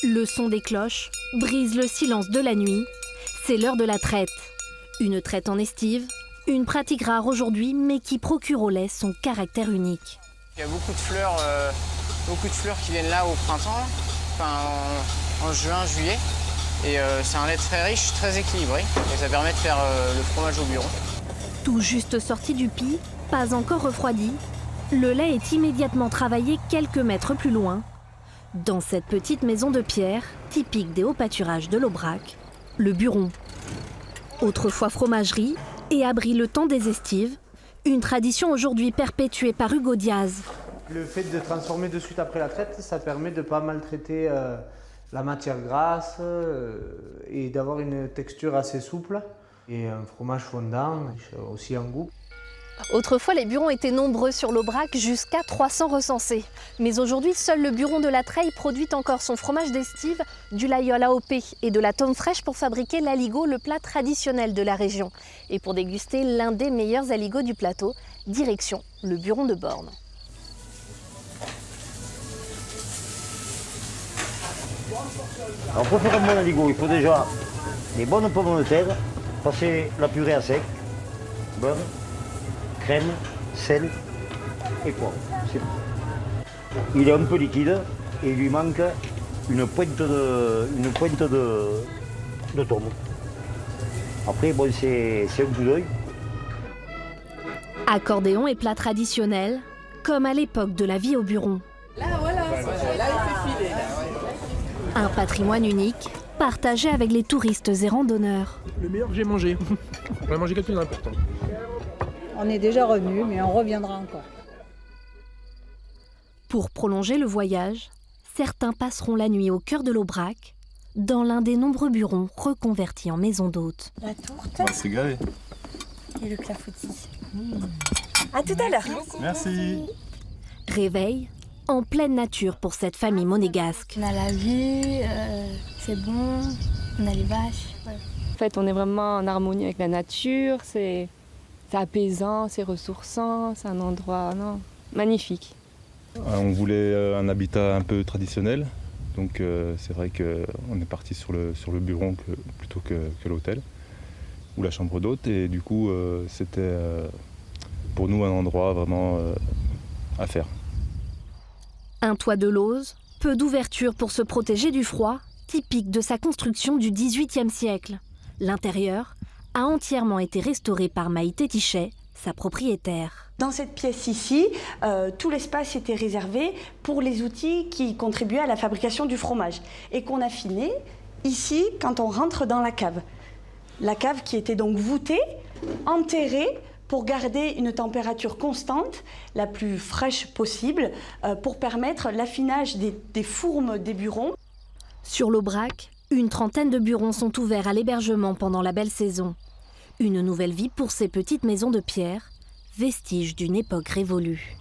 Le son des cloches brise le silence de la nuit. C'est l'heure de la traite. Une traite en estive, une pratique rare aujourd'hui, mais qui procure au lait son caractère unique. Il y a beaucoup de fleurs qui viennent là au printemps, en juin, juillet. Et c'est un lait très riche, très équilibré. Et ça permet de faire le fromage au buron. Tout juste sorti du pis, pas encore refroidi, le lait est immédiatement travaillé quelques mètres plus loin. Dans cette petite maison de pierre, typique des hauts pâturages de l'Aubrac, le buron. Autrefois fromagerie et abri le temps des estives, une tradition aujourd'hui perpétuée par Hugo Diaz. Le fait de transformer de suite après la traite, ça permet de ne pas maltraiter la matière grasse et d'avoir une texture assez souple. Et un fromage fondant, aussi en goût. Autrefois, les burons étaient nombreux sur l'Aubrac, jusqu'à 300 recensés. Mais aujourd'hui, seul le buron de la Treille produit encore son fromage d'estive, du laïol AOP et de la tome fraîche pour fabriquer l'aligot, le plat traditionnel de la région. Et pour déguster l'un des meilleurs aligots du plateau, direction le buron de Borne. Alors pour faire un bon aligot, il faut déjà des bonnes pommes de terre, passer la purée à sec, beurre, crème, sel et poivre. C'est bon. Il est un peu liquide et il lui manque une pointe de tome. Après, bon, c'est un coup d'œil. Accordéon et plats traditionnels, comme à l'époque de la vie au buron. Là, voilà, là, il fait filer. Un patrimoine unique, partagé avec les touristes et randonneurs. Le meilleur que j'ai mangé. On a mangé quelque chose d'important. On est déjà revenu, mais on reviendra encore. Pour prolonger le voyage, certains passeront la nuit au cœur de l'Aubrac, dans l'un des nombreux burons reconvertis en maison d'hôtes. La tourte On va se régaler. et le clafoutis. À tout à l'heure. Merci. Réveil en pleine nature pour cette famille monégasque. On a la vue, c'est bon, on a les vaches. Ouais. En fait, on est vraiment en harmonie avec la nature, c'est apaisant, c'est ressourçant, c'est un endroit magnifique. On voulait un habitat un peu traditionnel, donc c'est vrai qu'on est parti sur le buron plutôt que l'hôtel ou la chambre d'hôte, et du coup c'était pour nous un endroit vraiment à faire. Un toit de lauze, peu d'ouverture pour se protéger du froid, typique de sa construction du XVIIIe siècle. L'intérieur a entièrement été restauré par Maïté Tichet, sa propriétaire. Dans cette pièce ici, tout l'espace était réservé pour les outils qui contribuaient à la fabrication du fromage et qu'on affinait ici quand on rentre dans la cave. La cave qui était donc voûtée, enterrée, pour garder une température constante, la plus fraîche possible, pour permettre l'affinage des fourmes des burons. Sur l'Aubrac, une trentaine de burons sont ouverts à l'hébergement pendant la belle saison. Une nouvelle vie pour ces petites maisons de pierre, vestiges d'une époque révolue.